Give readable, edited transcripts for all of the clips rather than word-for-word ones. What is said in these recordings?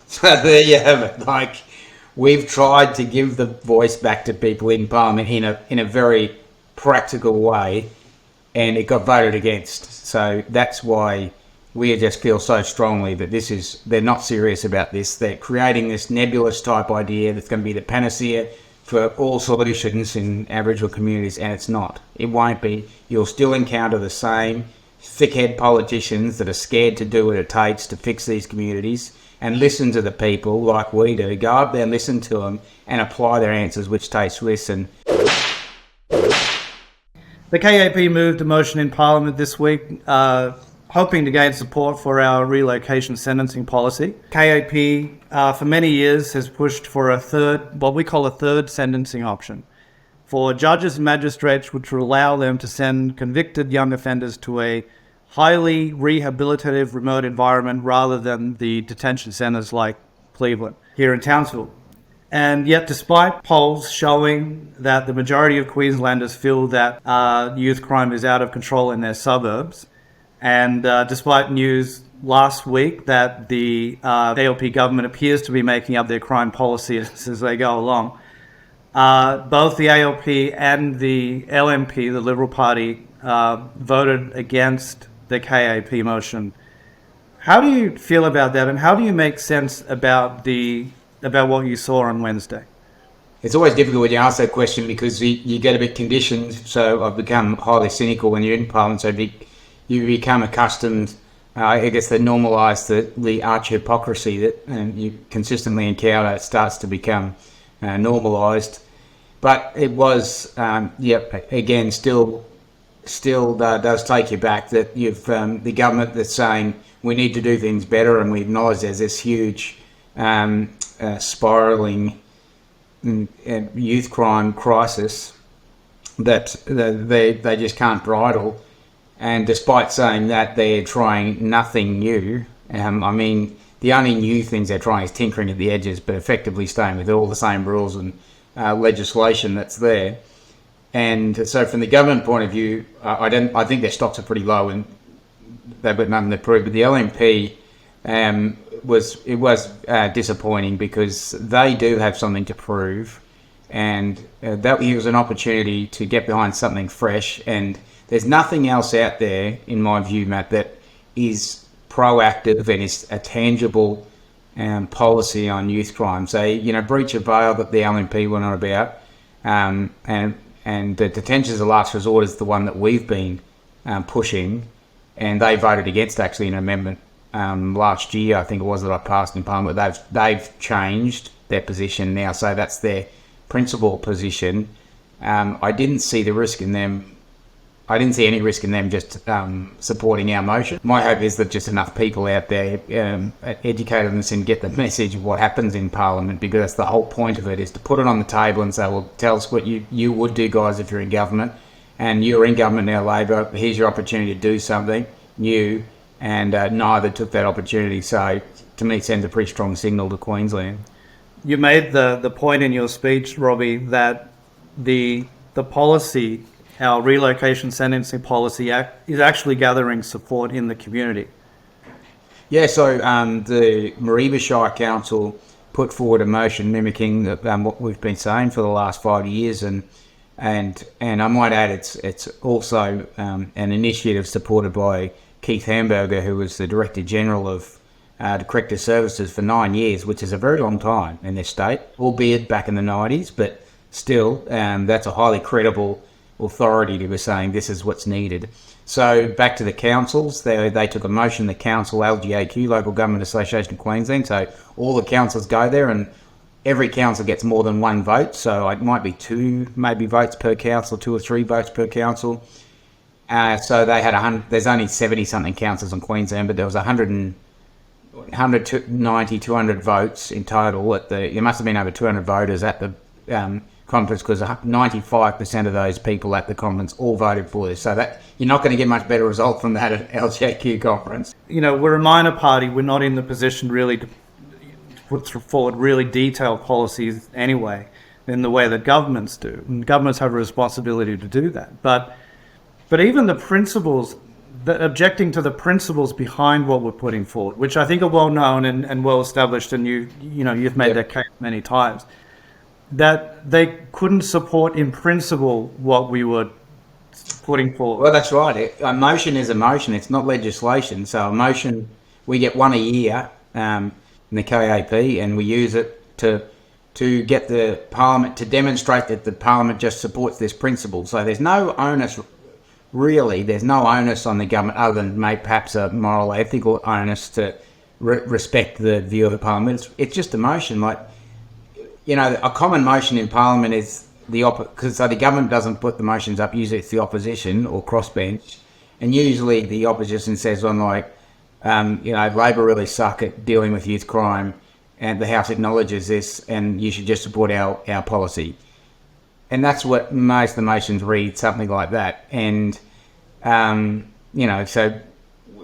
So there you have it. Like, we've tried to give the voice back to people in Parliament in a very practical way, and it got voted against. So that's why we just feel so strongly that they're not serious about this. They're creating this nebulous type idea that's going to be the panacea for all solutions in Aboriginal communities, and it's not. It won't be. You'll still encounter the same thickhead politicians that are scared to do what it takes to fix these communities and listen to the people like we do. Go up there and listen to them and apply their answers, which takes listen. The KAP moved a motion in Parliament this week, hoping to gain support for our relocation sentencing policy. KAP, for many years, has pushed for what we call a third sentencing option for judges and magistrates, which will allow them to send convicted young offenders to a highly rehabilitative remote environment rather than the detention centres like Cleveland here in Townsville. And yet, despite polls showing that the majority of Queenslanders feel that youth crime is out of control in their suburbs, and despite news last week that the ALP government appears to be making up their crime policies as they go along, both the ALP and the LNP, the Liberal Party, voted against the KAP motion. How do you feel about that, and how do you make sense about what you saw on Wednesday? It's always difficult when you ask that question because you get a bit conditioned. So I've become highly cynical when you're in Parliament. So you become accustomed, I guess, to normalise the arch hypocrisy that you consistently encounter. It starts to become normalised. But it was, again, still does take you back that you've the government that's saying we need to do things better, and we acknowledge there's this huge spiralling youth crime crisis that they just can't bridle. And despite saying that, they're trying nothing new. I mean, the only new things they're trying is tinkering at the edges, but effectively staying with all the same rules and legislation that's there. And so, from the government point of view, I think their stocks are pretty low, and they've got nothing to prove. But the LNP was disappointing because they do have something to prove, and that was an opportunity to get behind something fresh. And there's nothing else out there, in my view, Matt, that is proactive and is a tangible policy on youth crime. So, breach of bail that the LNP went on about, and the detention as a last resort is the one that we've been pushing, and they voted against actually an amendment last year, I think it was, that I passed in Parliament. They've changed their position now, so that's their principal position. I didn't see the risk in them. I didn't see any risk in them just supporting our motion. My hope is that just enough people out there educate us and get the message of what happens in Parliament, because that's the whole point of it, is to put it on the table and say, well, tell us what you would do, guys, if you're in government. And you're in government now, Labor. Here's your opportunity to do something new. And neither took that opportunity. So, to me, it sends a pretty strong signal to Queensland. You made the point in your speech, Robbie, that the policy, our relocation sentencing policy, is actually gathering support in the community. Yeah, so the Mareeba Shire Council put forward a motion mimicking what we've been saying for the last 5 years, and I might add it's also an initiative supported by Keith Hamburger, who was the Director General of the Corrective Services for 9 years, which is a very long time in this state, albeit back in the 90s, but still, that's a highly credible authority to be saying this is what's needed. So back to the councils, they took a motion, the council, LGAQ, Local Government Association of Queensland, so all the councils go there, and every council gets more than one vote, so it might be two maybe votes per council, 2 or 3 votes per council. So they had there's only 70-something councils in Queensland, but there was 190, 200 votes in total. There must have been over 200 voters at the conference, because 95% of those people at the conference all voted for this. So that you're not going to get much better result from that at LGAQ conference. We're a minor party. We're not in the position really to put forward really detailed policies anyway, in the way that governments do. And governments have a responsibility to do that. But even the principles objecting to the principles behind what we're putting forward, which I think are well known and well established, and you've made that case many times, that they couldn't support in principle what we were putting forward. Well, that's right. A motion is a motion. It's not legislation. So a motion, we get one a year in the KAP, and we use it to get the Parliament to demonstrate that the Parliament just supports this principle. So there's no onus, really. There's no onus on the government other than maybe perhaps a moral, ethical onus to respect the view of the Parliament. It's just a motion. Like, a common motion in Parliament is because the government doesn't put the motions up. Usually it's the opposition or crossbench, and usually the opposition says Labor really suck at dealing with youth crime, and the House acknowledges this, and you should just support our policy. And that's what most of the motions read, something like that. And so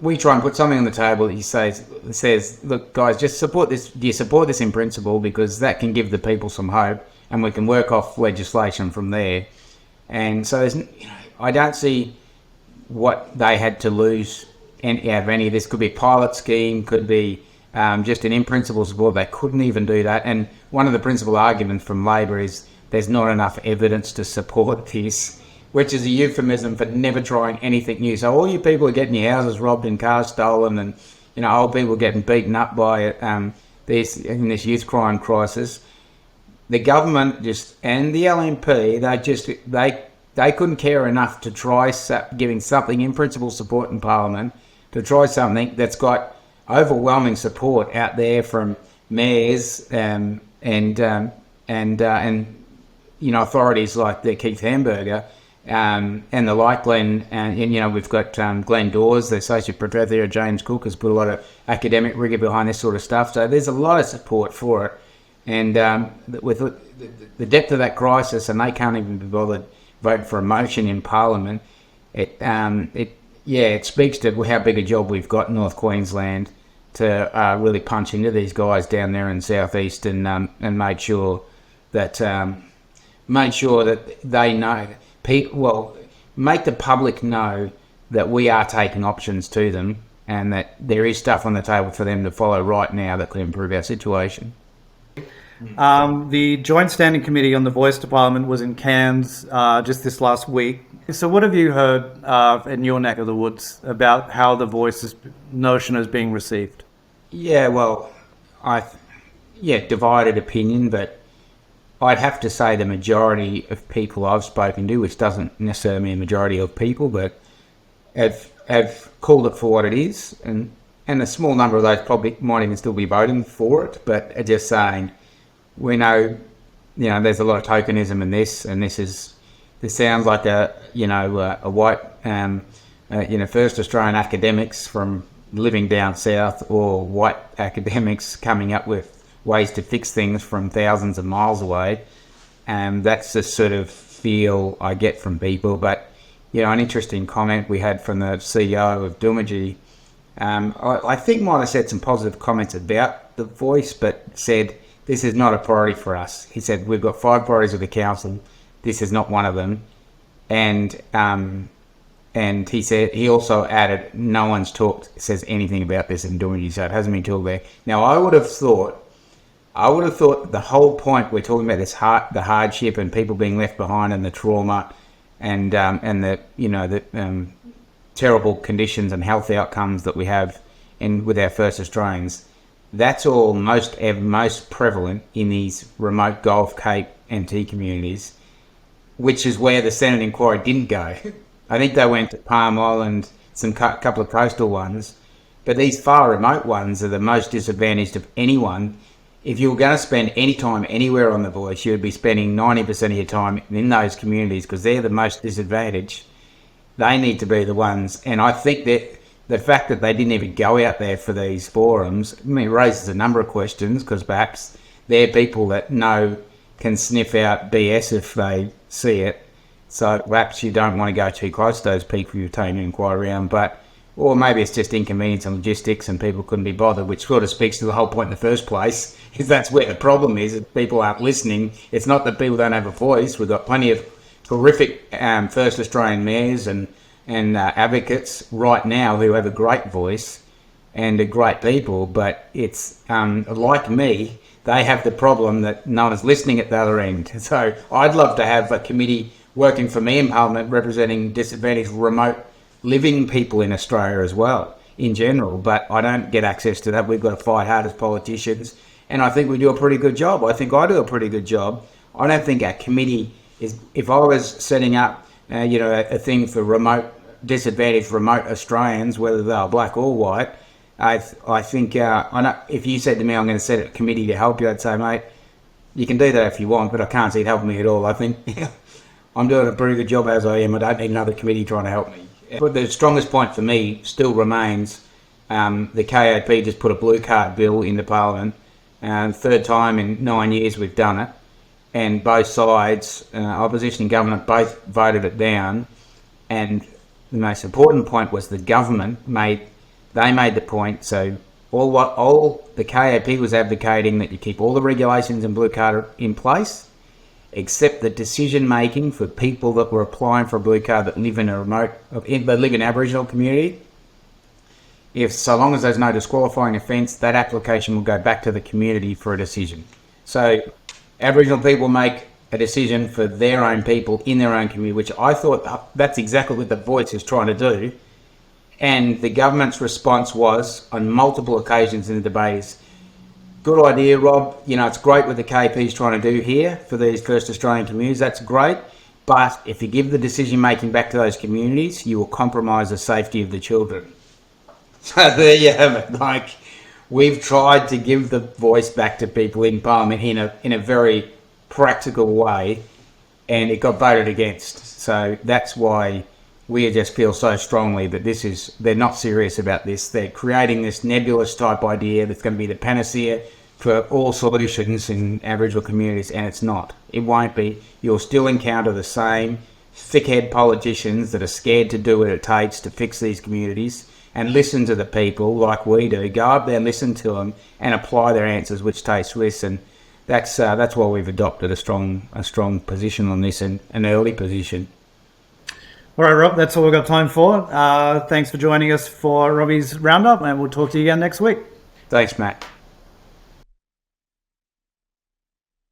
we try and put something on the table that says, look, guys, just support this. Do you support this in principle? Because that can give the people some hope, and we can work off legislation from there. And so I don't see what they had to lose out of any of this. Could be a pilot scheme, could be just an in-principle support. They couldn't even do that. And one of the principal arguments from Labor is there's not enough evidence to support this, which is a euphemism for never trying anything new. So all you people are getting your houses robbed and cars stolen, and old people getting beaten up by this youth crime crisis. The government and the LNP, they couldn't care enough to try giving something in principle support in Parliament, to try something that's got overwhelming support out there from mayors and authorities like the Keith Hamburger and the like, Glenn, and we've got Glenn Dawes, the Associate Professor there, James Cook has put a lot of academic rigour behind this sort of stuff. So there's a lot of support for it. And with the depth of that crisis, and they can't even be bothered voting for a motion in Parliament, it speaks to how big a job we've got in North Queensland to really punch into these guys down there in southeast and make sure that they know, make the public know that we are taking options to them, and that there is stuff on the table for them to follow right now that could improve our situation. The Joint Standing Committee on the Voice to Parliament was in Cairns just this last week. So what have you heard in your neck of the woods about how the Voice notion is being received? Yeah, well, divided opinion, but I'd have to say the majority of people I've spoken to, which doesn't necessarily mean a majority of people, but have called it for what it is, and a small number of those probably might even still be voting for it, but are just saying, we know, there's a lot of tokenism in this, and this sounds like a white, first Australian academics from living down south, or white academics coming up with ways to fix things from thousands of miles away. And that's the sort of feel I get from people. But, an interesting comment we had from the CEO of Doomadgee, I think might have said some positive comments about the Voice, but said, this is not a priority for us. He said, we've got 5 priorities with the council. This is not one of them. And he said, he also added, no one's says anything about this in Doomadgee, so it hasn't been talked about. Now, I would have thought the whole point we're talking about the hardship and people being left behind, and the trauma, and the terrible conditions and health outcomes that we have with our first Australians. That's all most prevalent in these remote Gulf, Cape, NT communities, which is where the Senate inquiry didn't go. I think they went to Palm Island, some couple of coastal ones, but these far remote ones are the most disadvantaged of anyone. If you were going to spend any time anywhere on the Voice, you would be spending 90% of your time in those communities, because they're the most disadvantaged. They need to be the ones, and I think that the fact that they didn't even go out there for these forums, raises a number of questions, because perhaps they're people that can sniff out BS if they see it. So perhaps you don't want to go too close to those people you're taking an inquiry around, or maybe it's just inconvenience and logistics and people couldn't be bothered, which sort of speaks to the whole point in the first place, is that's where the problem is, if people aren't listening. It's not that people don't have a voice. We've got plenty of horrific first Australian mayors and and advocates right now who have a great voice and are great people, but it's like me, they have the problem that no one's listening at the other end. So I'd love to have a committee working for me in Parliament representing disadvantaged remote living people in Australia as well, in general, but I don't get access to that. We've got to fight hard as politicians, and I think we do a pretty good job. I think I do a pretty good job. I don't think our committee is, if I was setting up a thing for disadvantaged remote Australians, whether they're black or white, I think if you said to me I'm going to set a committee to help you, I'd say, mate, you can do that if you want, but I can't see it helping me at all. I think I'm doing a pretty good job as I am. I don't need another committee trying to help me. But the strongest point for me still remains the KAP just put a blue card bill into Parliament, third time in 9 years we've done it, and both sides, opposition and government, both voted it down. And the most important point was the government made the point. So all the KAP was advocating that you keep all the regulations in blue card in place, except the decision making for people that were applying for a blue card that live in an Aboriginal community. So long as there's no disqualifying offence, that application will go back to the community for a decision. So Aboriginal people make a decision for their own people in their own community, which I thought that's exactly what the Voice is trying to do. And the government's response was, on multiple occasions in the debate, is, good idea, Rob. It's great what the KP's trying to do here for these First Australian communities. That's great. But if you give the decision making back to those communities, you will compromise the safety of the children. So there you have it. We've tried to give the voice back to people in Parliament in a very practical way, and it got voted against. So that's why we just feel so strongly that they're not serious about this. They're creating this nebulous type idea that's going to be the panacea for all solutions in Aboriginal communities, and it's not. It won't be. You'll still encounter the same thickhead politicians that are scared to do what it takes to fix these communities and listen to the people like we do. Go up there and listen to them and apply their answers, which takes risks. And that's why we've adopted a strong position on this, and an early position. All right, Rob, that's all we've got time for. Thanks for joining us for Robbie's Roundup, and we'll talk to you again next week. Thanks, Matt.